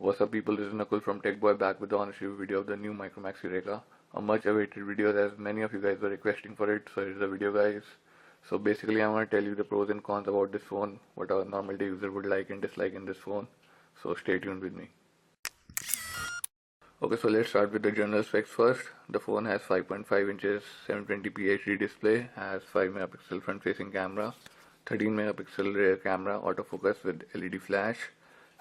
What's up people, this is Nakul from TechBoy back with the honest review video of the new Micromax Yureka. A much awaited video as many of you guys were requesting for it, so here's the video guys. So basically I'm going to tell you the pros and cons about this phone, what a normal day user would like and dislike in this phone. So stay tuned with me. Okay, so let's start with the general specs first. The phone has 5.5 inches 720p HD display, has 5 megapixel front facing camera, 13 megapixel rear camera, autofocus with LED flash,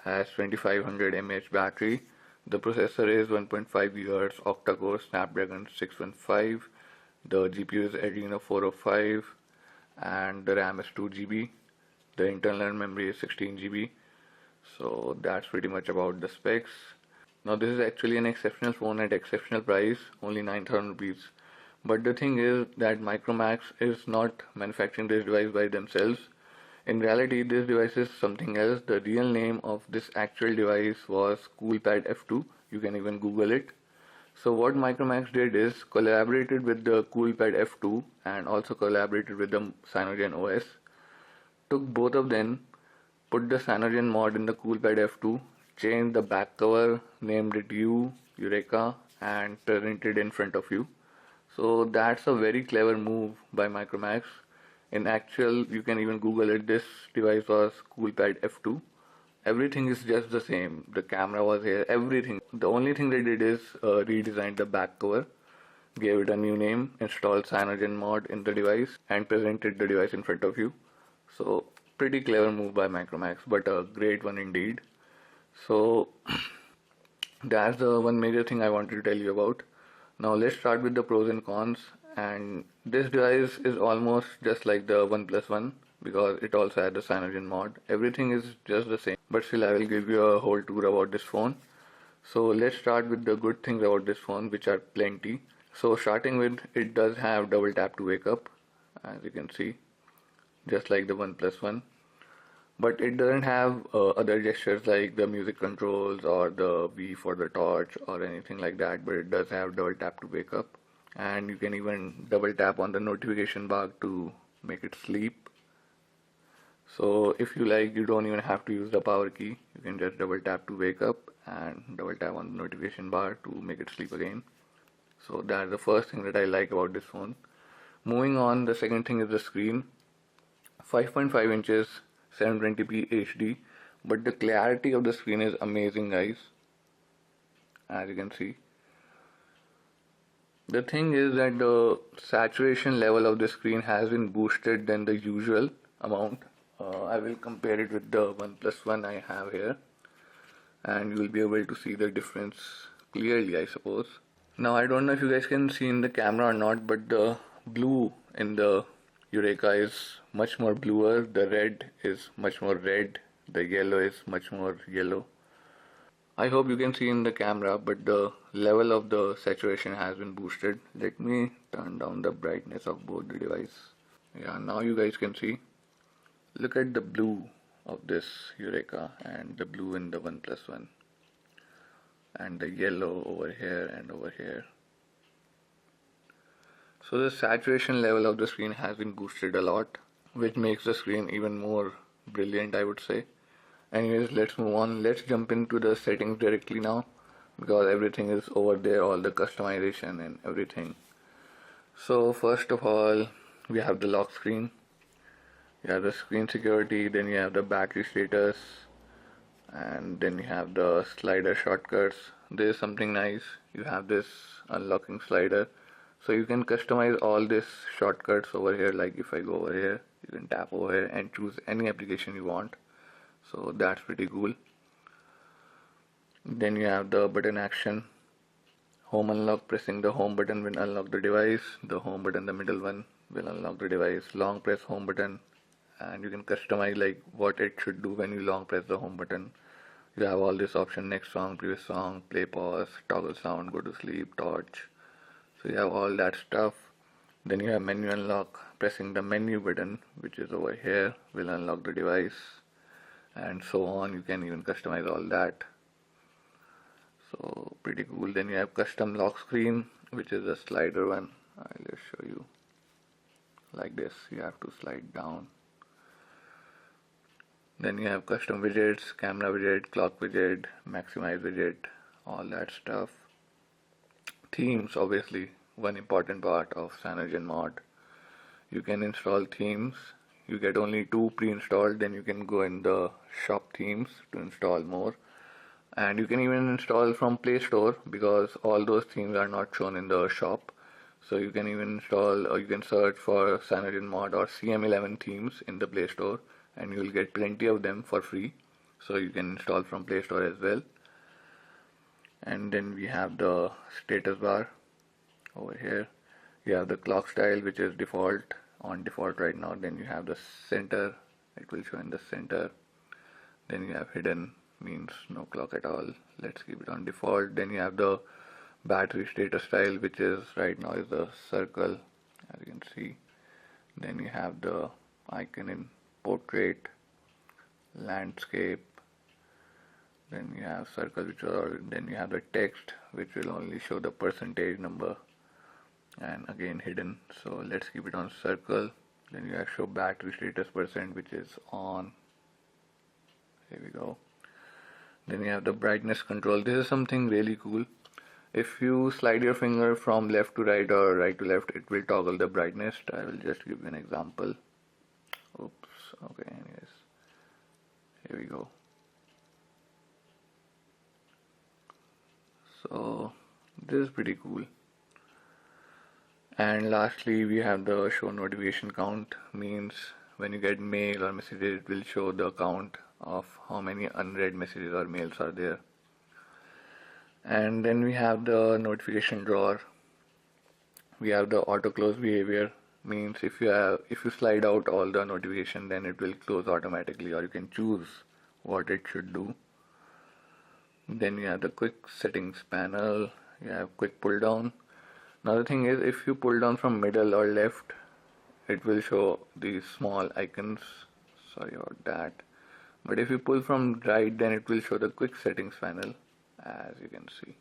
has 2500 mAh battery. The processor is 1.5 GHz Octa core Snapdragon 615. The GPU is Adreno 405 and the RAM is 2 GB. The internal memory is 16 GB. So that's pretty much about the specs. Now this is actually an exceptional phone at exceptional price, only 9,000 rupees. But the thing is that Micromax is not manufacturing this device by themselves. In reality, this device is something else. The real name of this actual device was CoolPad F2. You can even Google it. So what Micromax did is collaborated with the CoolPad F2 and also collaborated with the Cyanogen OS. Took both of them, put the Cyanogen mod in the CoolPad F2, changed the back cover, named it Yureka, and presented in front of you. So that's a very clever move by Micromax. In actual, you can even Google it, this device was CoolPad F2. Everything is just the same. The camera was here, everything. The only thing they did is redesigned the back cover, gave it a new name, installed Cyanogen mod in the device, and presented the device in front of you. So pretty clever move by Micromax, but a great one indeed. So that's the one major thing I wanted to tell you about. Now let's start with the pros and cons. And this device is almost just like the OnePlus One because it also had the Cyanogen mod. Everything is just the same, but still I will give you a whole tour about this phone. So let's start with the good things about this phone, which are plenty. So starting with, it does have double tap to wake up, as you can see, just like the OnePlus One. But it doesn't have other gestures like the music controls or the V for the torch or anything like that, but it does have double tap to wake up. And you can even double tap on the notification bar to make it sleep. So if you like, you don't even have to use the power key. You can just double tap to wake up and double tap on the notification bar to make it sleep again. So that's the first thing that I like about this phone. Moving on, the second thing is the screen. 5.5 inches 720p HD, but the clarity of the screen is amazing guys, as you can see. The thing is that the saturation level of the screen has been boosted than the usual amount. I will compare it with the OnePlus One I have here, and you will be able to see the difference clearly, I suppose. Now I don't know if you guys can see in the camera or not, but the blue in the Yureka is much more bluer, the red is much more red, the yellow is much more yellow. I hope you can see in the camera, but the level of the saturation has been boosted. Let me turn down the brightness of both the device. Yeah, now you guys can see. Look at the blue of this Yureka and the blue in the OnePlus One. And the yellow over here and over here. So the saturation level of the screen has been boosted a lot, which makes the screen even more brilliant, I would say. Anyways, let's move on. Let's jump into the settings directly now, because everything is over there, all the customization and everything. So first of all, we have the lock screen. You have the screen security, then you have the battery status, and then you have the slider shortcuts. There is something nice. You have this unlocking slider. So you can customize all these shortcuts over here. Like if I go over here, you can tap over here and choose any application you want. So that's pretty cool. Then you have the button action. Home unlock, pressing the home button will unlock the device. The home button, the middle one, will unlock the device. Long press home button, and you can customize like what it should do when you long press the home button. You have all this option: next song, previous song, play, pause, toggle sound, go to sleep, torch. So you have all that stuff. Then you have menu unlock. Pressing the menu button, which is over here, will unlock the device, and so on. You can even customize all that. So pretty cool. Then you have custom lock screen, which is a slider one. I'll just show you. Like this, you have to slide down. Then you have custom widgets, camera widget, clock widget, maximize widget, all that stuff. Themes, obviously, one important part of Cyanogen mod. You can install themes. You get only 2 pre-installed, then you can go in the shop themes to install more. And you can even install from Play Store because all those themes are not shown in the shop. So you can even install, or you can search for Cyanogen mod or CM11 themes in the Play Store, and you will get plenty of them for free. So you can install from Play Store as well. And then we have the status bar over here. You have the clock style, which is on default right now. Then you have the center, it will show in the center. Then you have hidden, means no clock at all. Let's keep it on default. Then you have the battery status style, which is right now is the circle, as you can see. Then you have the icon in portrait, landscape. Then you have circle, then you have the text, which will only show the percentage number, and again hidden. So let's keep it on circle. Then you have show battery status percent, which is on. Here we go. Then you have the brightness control. This is something really cool. If you slide your finger from left to right or right to left, it will toggle the brightness. I will just give you an example. Oops. Okay. Anyways, here we go. So this is pretty cool. And lastly, we have the show notification count. Means when you get mail or messages, it will show the count of how many unread messages or mails are there. And then we have the notification drawer. We have the auto close behavior. Means if you slide out all the notification, then it will close automatically, or you can choose what it should do. Then you have the quick settings panel. You have quick pull down. Another thing is, if you pull down from middle or left, it will show these small icons. Sorry about that. But if you pull from right, then it will show the quick settings panel, as you can see.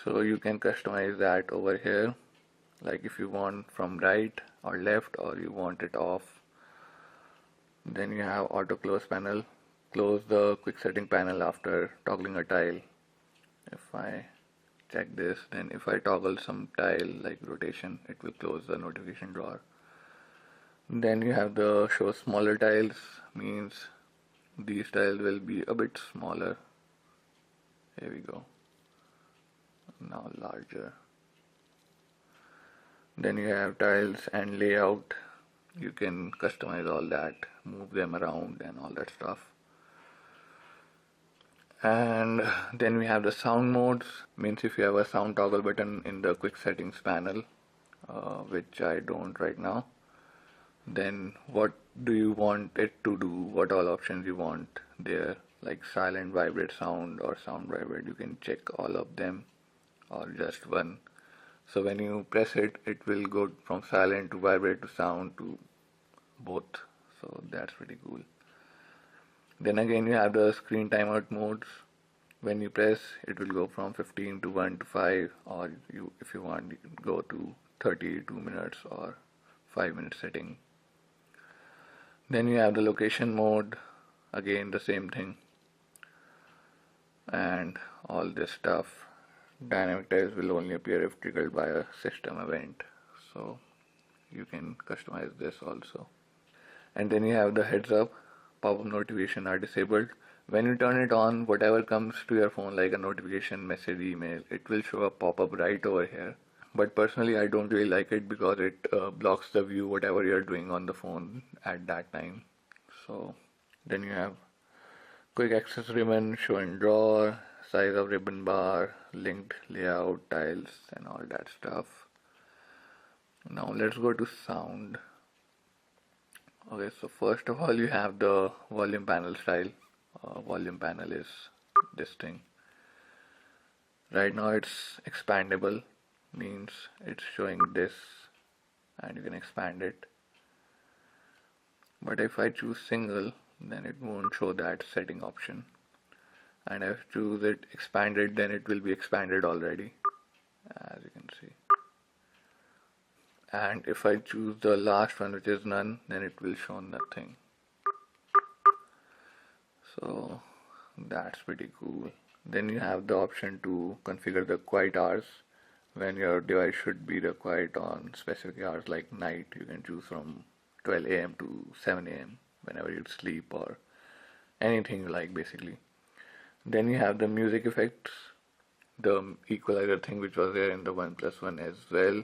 So you can customize that over here, like if you want from right or left, or you want it off. Then you have auto close panel. Close the quick setting panel after toggling a tile. If I check this, then if I toggle some tile like rotation, it will close the notification drawer. Then you have the show smaller tiles. Means these tiles will be a bit smaller. Here we go. Now larger. Then you have tiles and layout. You can customize all that, move them around and all that stuff. And then we have the sound modes. Means if you have a sound toggle button in the quick settings panel, which I don't right now, then what do you want it to do? What all options you want there, like silent, vibrate sound or sound vibrate. You can check all of them or just one. So when you press it, it will go from silent to vibrate to sound to both. So that's pretty cool. Then again you have the screen timeout modes. When you press, it will go from 15 to 1 to 5, or if you want, you can go to 32 minutes or 5-minute setting. Then you have the location mode, again the same thing, and all this stuff. Dynamic tiles will only appear if triggered by a system event, so you can customize this also. And then you have the heads up. Pop-up notification are disabled. When you turn it on, whatever comes to your phone like a notification, message, email, it will show a pop-up right over here. But personally I don't really like it because it blocks the view whatever you're doing on the phone at that time. So then you have quick access ribbon, show and drawer, size of ribbon bar, linked layout, tiles and all that stuff. Now let's go to sound. Okay, so first of all you have the volume panel style. Volume panel is this thing. Right now it's expandable, means it's showing this and you can expand it. But if I choose single, then it won't show that setting option. And if I choose it expanded, then it will be expanded already, as you can see. And if I choose the last one, which is none, then it will show nothing. So that's pretty cool. Then you have the option to configure the quiet hours when your device should be quiet on specific hours like night. You can choose from 12 a.m. to 7 a.m. whenever you sleep or anything you like basically. Then you have the music effects, the equalizer thing which was there in the OnePlus One as well.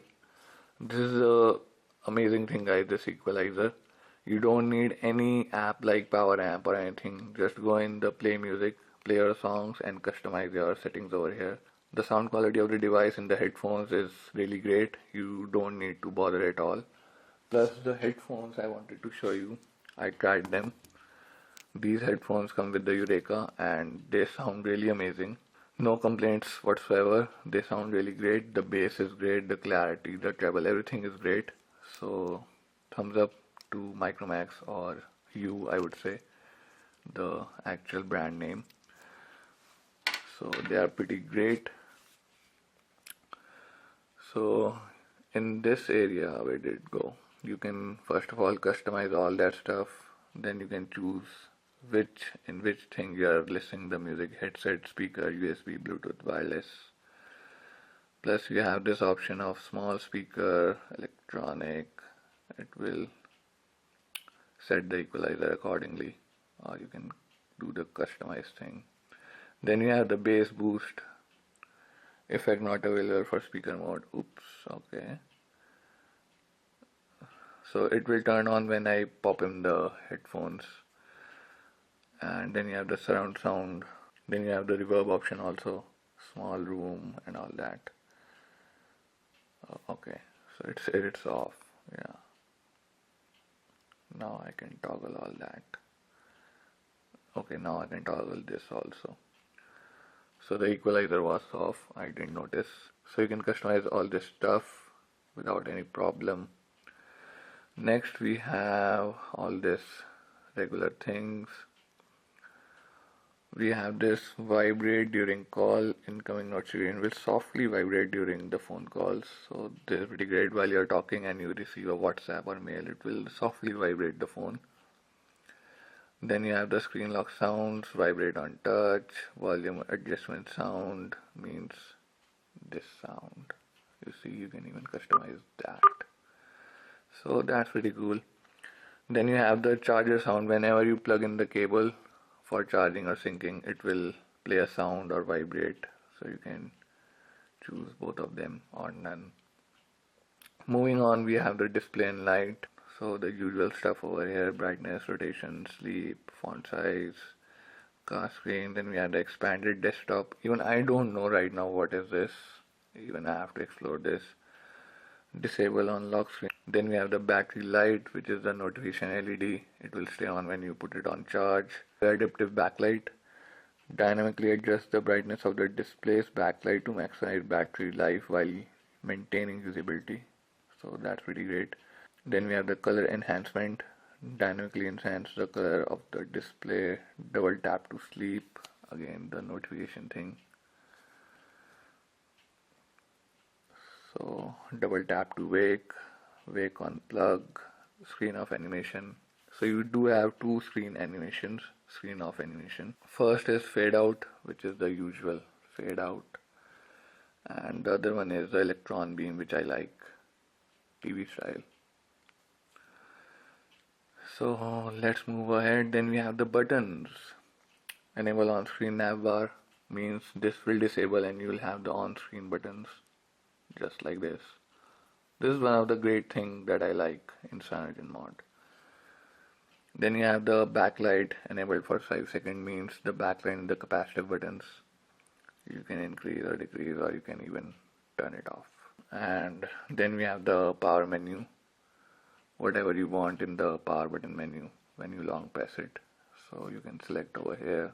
This is a amazing thing guys, this equalizer. You don't need any app like Power Amp or anything. Just go in the play music, play your songs and customize your settings over here. The sound quality of the device in the headphones is really great. You don't need to bother at all. Plus the headphones I wanted to show you. I tried them. These headphones come with the Yureka and they sound really amazing. No complaints whatsoever. They sound really great. The bass is great, the clarity, the treble, everything is great. So thumbs up to Micromax, or U I would say, the actual brand name. So they are pretty great. So in this area, where did it go? You can first of all customize all that stuff. Then you can choose in which thing you are listening the music: headset, speaker, USB, Bluetooth, wireless. Plus you have this option of small speaker, electronic. It will set the equalizer accordingly, or you can do the customized thing. Then you have the bass boost. Effect not available for speaker mode. Oops, okay. So it will turn on when I pop in the headphones. And then you have the surround sound. Then you have the reverb option also. Small room and all that. Okay, so it's off. Yeah. Now I can toggle all that. Okay, now I can toggle this also. So the equalizer was off, I didn't notice. So you can customize all this stuff without any problem. Next we have all this regular things. We have this vibrate during call, incoming notification will softly vibrate during the phone calls. So this is pretty great. While you're talking and you receive a WhatsApp or mail, it will softly vibrate the phone. Then you have the screen lock sounds, vibrate on touch, volume adjustment sound means this sound. You see, you can even customize that. So that's pretty cool. Then you have the charger sound. Whenever you plug in the cable for charging or syncing, it will play a sound or vibrate. So you can choose both of them or none. Moving on, we have the display and light. So the usual stuff over here: brightness, rotation, sleep, font size, cast screen. Then we have the expanded desktop. Even I don't know right now what is this. Even I have to explore this. Disable unlock screen. Then we have the battery light, which is the notification LED. It will stay on when you put it on charge. The adaptive backlight. Dynamically adjust the brightness of the display's backlight to maximize battery life while maintaining usability. So that's pretty great. Then we have the color enhancement. Dynamically enhance the color of the display. Double tap to sleep. Again, the notification thing. So double tap to wake, wake on plug, screen off animation. So you do have two screen animations, screen off animation. First is fade out, which is the usual fade out. And the other one is the electron beam, which I like, TV style. So let's move ahead. Then we have the buttons. Enable on-screen nav bar means this will disable and you will have the on-screen buttons just like this. This is one of the great things that I like in Cyanogen mod. Then you have the backlight enabled for 5 seconds, means the backlight and the capacitive buttons. You can increase or decrease, or you can even turn it off. And then we have the power menu. Whatever you want in the power button menu when you long press it. So you can select over here.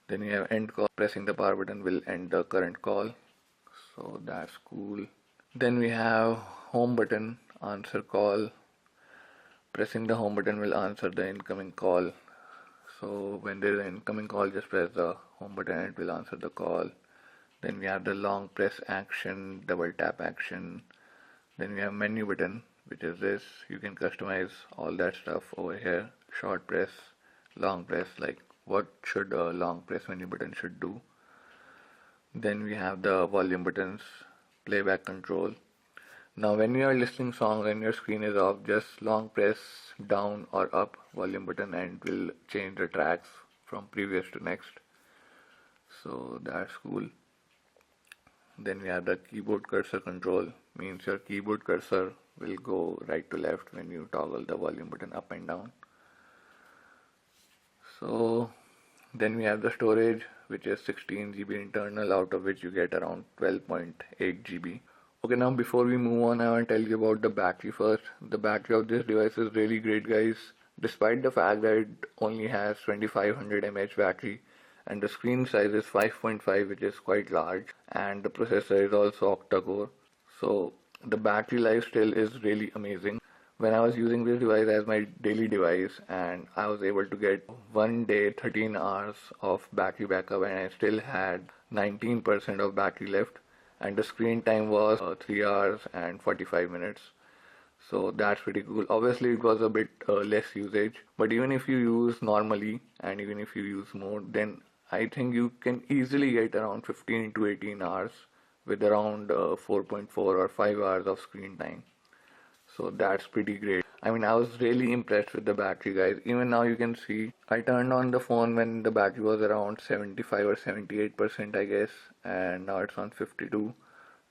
Then you have end call. Pressing the power button will end the current call. So that's cool. Then we have home button, answer call. Pressing the home button will answer the incoming call. So when there is an incoming call, just press the home button and it will answer the call. Then we have the long press action, double tap action. Then we have menu button, which is this. You can customize all that stuff over here. Short press, long press, like what should a long press menu button should do. Then we have the volume buttons, playback control. Now when you are listening songs and your screen is off, just long press down or up volume button and it will change the tracks from previous to next. So that's cool. Then we have the keyboard cursor control, means your keyboard cursor will go right to left when you toggle the volume button up and down. So then we have the storage, which is 16 GB internal, out of which you get around 12.8 GB. Okay, now before we move on, I want to tell you about the battery first. The battery of this device is really great, guys. Despite the fact that it only has 2500 mAh battery and the screen size is 5.5, which is quite large, and the processor is also octa core. So the battery life still is really amazing. When I was using this device as my daily device, and I was able to get 1 day 13 hours of battery backup, and I still had 19% of battery left, and the screen time was 3 hours and 45 minutes. So that's pretty cool. Obviously it was a bit less usage, but even if you use normally and even if you use more, then I think you can easily get around 15 to 18 hours with around 4.4 or 5 hours of screen time. So that's pretty great. I mean, I was really impressed with the battery, guys. Even now you can see I turned on the phone when the battery was around 75 or 78%, I guess, and now it's on 52,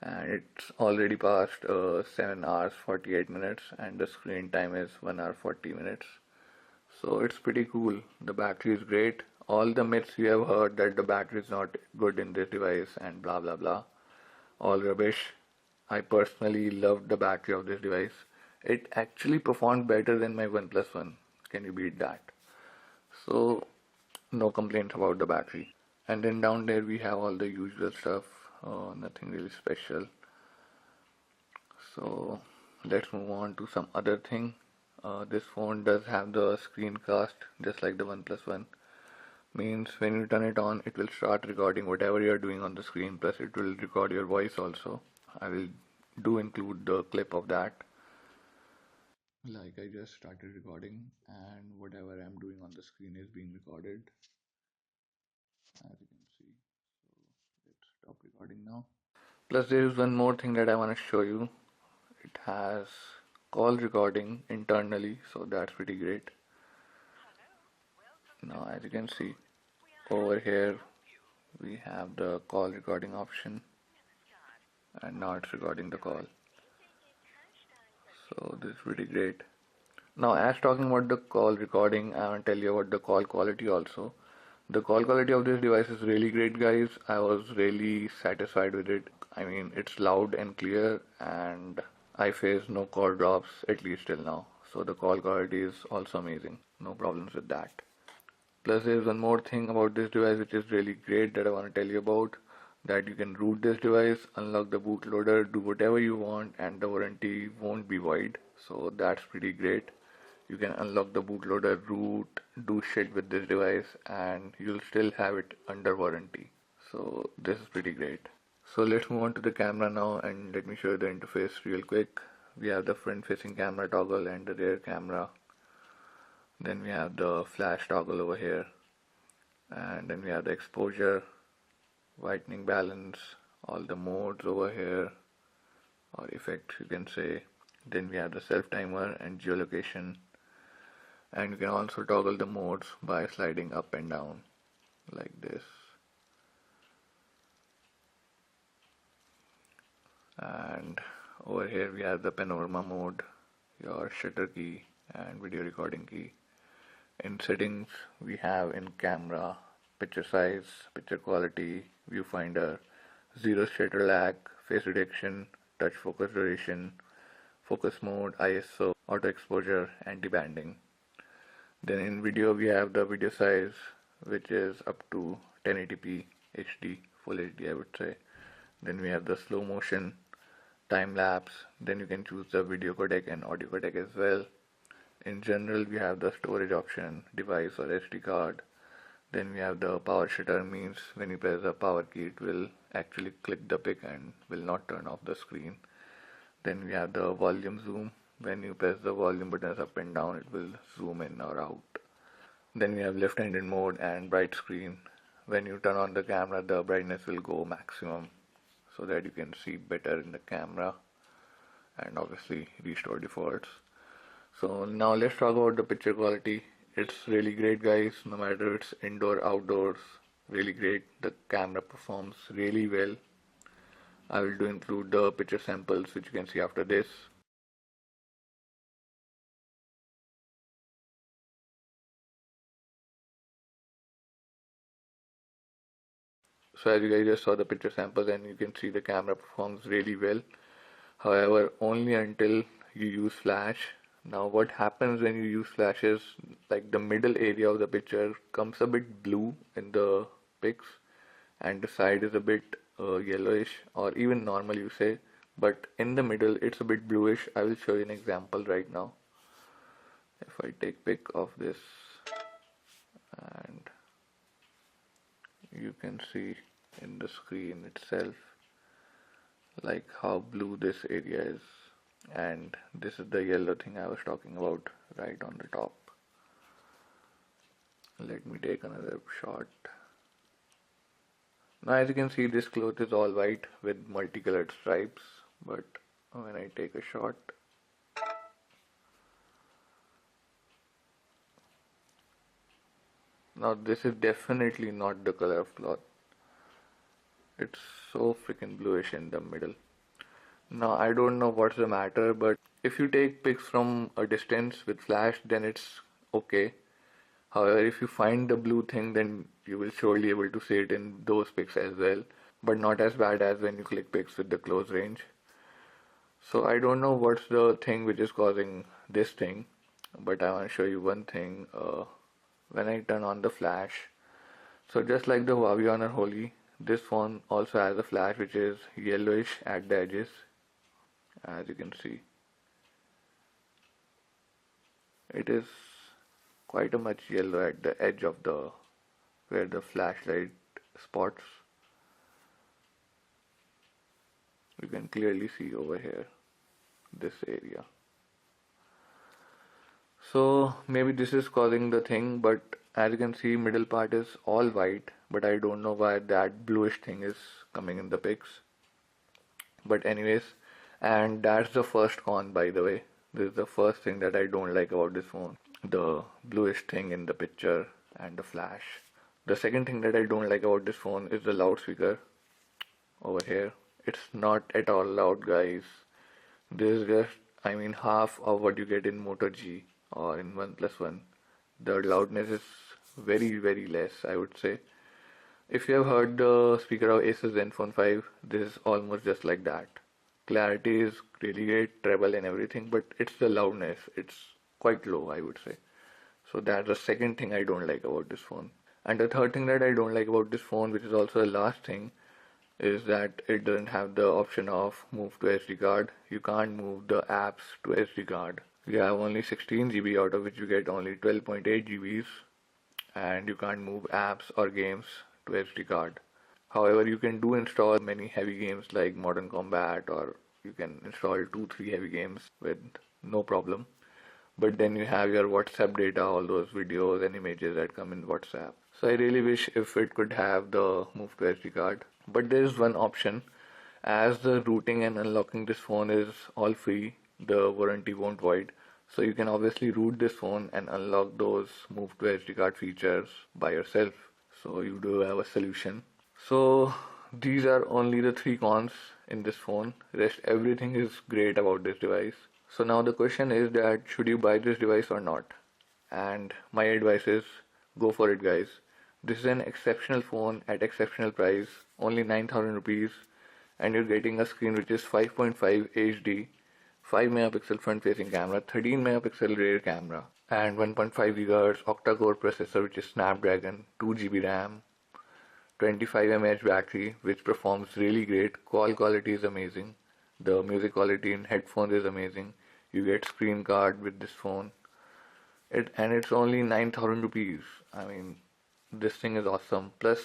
and it's already past 7 hours 48 minutes, and the screen time is 1 hour 40 minutes. So it's pretty cool. The battery is great. All the myths you have heard that the battery is not good in this device and blah blah blah, all rubbish. I personally loved the battery of this device. It actually performed better than my OnePlus One. Can you beat that? So no complaints about the battery. And then down there we have all the usual stuff, nothing really special. So let's move on to some other thing. This phone does have the screencast just like the OnePlus One. Means when you turn it on, it will start recording whatever you are doing on the screen, plus it will record your voice also. I will include the clip of that. Like, I just started recording and whatever I'm doing on the screen is being recorded, as you can see. So let's stop recording now. Plus there is one more thing that I want to show you. It has call recording internally, so that's pretty great. Now as you can see over here we have the call recording option, and now it's recording the call. So this is pretty great. Now as talking about the call recording, I want to tell you about the call quality also. The call quality of this device is really great, guys. I was really satisfied with it. I mean, it's loud and clear, and I face no call drops, at least till now. So the call quality is also amazing. No problems with that. Plus there's one more thing about this device which is really great that I want to tell you about. That you can root this device, unlock the bootloader, do whatever you want, and the warranty won't be void. So that's pretty great. You can unlock the bootloader, root, do shit with this device, and you'll still have it under warranty. So this is pretty great. So let's move on to the camera now, and let me show you the interface real quick. We have the front facing camera toggle and the rear camera. Then we have the flash toggle over here, and then we have the exposure, whitening balance, all the modes over here, or effects you can say. Then we have the self timer and geolocation, and you can also toggle the modes by sliding up and down like this. And over here we have the panorama mode, your shutter key and video recording key. In settings we have in camera, picture size, picture quality, viewfinder, zero shutter lag, face detection, touch focus duration, focus mode, ISO, auto exposure, anti-banding. Then in video we have the video size, which is up to 1080p HD, full HD I would say. Then we have the slow motion, time lapse. Then you can choose the video codec and audio codec as well. In general we have the storage option, device or SD card. Then we have the power shutter, means when you press the power key it will actually click the pic and will not turn off the screen. Then we have the volume zoom. When you press the volume buttons up and down, it will zoom in or out. Then we have left-handed mode and bright screen. When you turn on the camera, the brightness will go maximum so that you can see better in the camera, and obviously restore defaults. So now let's talk about the picture quality. It's really great, guys, no matter it's indoor, outdoors, really great. The camera performs really well. I will include the picture samples which you can see after this. So as you guys just saw the picture samples, and you can see the camera performs really well. However, only until you use flash. Now what happens when you use flash is, like, the middle area of the picture comes a bit blue in the pics, and the side is a bit yellowish, or even normal you say, but in the middle it's a bit bluish. I will show you an example right now. If I take pic of this, and you can see in the screen itself like how blue this area is, and this is the yellow thing I was talking about right on the top. Let me take another shot. Now as you can see, this cloth is all white with multicolored stripes, but when I take a shot, now this is definitely not the color of cloth. It's so freaking bluish in the middle. Now I don't know what's the matter, but if you take pics from a distance with flash, then it's okay. However, if you find the blue thing, then you will surely able to see it in those pics as well, but not as bad as when you click pics with the close range. So I don't know what's the thing which is causing this thing, but I want to show you one thing. When I turn on the flash, so just like the Huawei Honor Holy, this phone also has a flash which is yellowish at the edges, as you can see. It is quite a much yellow at the edge of the where the flashlight spots. You can clearly see over here, this area. So maybe this is causing the thing, but as you can see, middle part is all white, but I don't know why that bluish thing is coming in the pics. But anyways, and that's the first con, by the way. This is the first thing that I don't like about this phone, the bluish thing in the picture and the flash. The second thing that I don't like about this phone is the loudspeaker over here. It's not at all loud, guys. This is just, I mean, half of what you get in Moto G or in OnePlus One. The loudness is very, very less, I would say. If you have heard the speaker of Asus Zenfone 5, this is almost just like that. Clarity is really great, treble and everything, but it's the loudness. It's quite low, I would say. So that's the second thing I don't like about this phone. And the third thing that I don't like about this phone, which is also the last thing, is that it doesn't have the option of move to SD card. You can't move the apps to SD card. You have only 16 GB, out of which you get only 12.8 GBs, and you can't move apps or games to SD card. However, you can install many heavy games like Modern Combat, or you can install 2-3 heavy games with no problem. But then you have your WhatsApp data, all those videos and images that come in WhatsApp. So I really wish if it could have the move to SD card. But there is one option. As the rooting and unlocking this phone is all free, the warranty won't void. So you can obviously root this phone and unlock those move to SD card features by yourself. So you do have a solution. So these are only the 3 cons in this phone. Rest everything is great about this device. So now the question is that should you buy this device or not? And my advice is go for it, guys. This is an exceptional phone at exceptional price, only 9,000 rupees, and you're getting a screen which is 5.5 HD, 5 megapixel front facing camera, 13 megapixel rear camera, and 1.5 GHz octa core processor which is Snapdragon, 2 GB RAM, 25 mAh battery which performs really great. Call quality is amazing. The music quality in headphones is amazing. You get screen card with this phone. And it's only 9,000 rupees. I mean, this thing is awesome. Plus,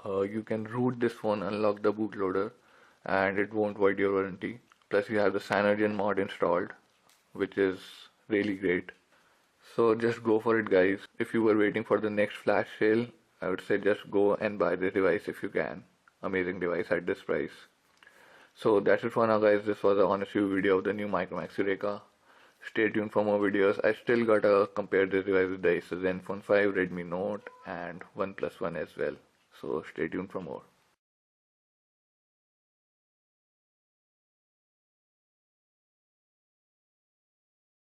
you can root this phone, unlock the bootloader, and it won't void your warranty. Plus, you have the Cyanogen mod installed, which is really great. So just go for it, guys. If you were waiting for the next flash sale, I would say just go and buy the device if you can. Amazing device at this price. So that's it for now, guys. This was an honest review video of the new Micromax Yureka. Stay tuned for more videos. I still gotta compare this device with the Asus Zenfone 5, Redmi Note and OnePlus One as well. So stay tuned for more.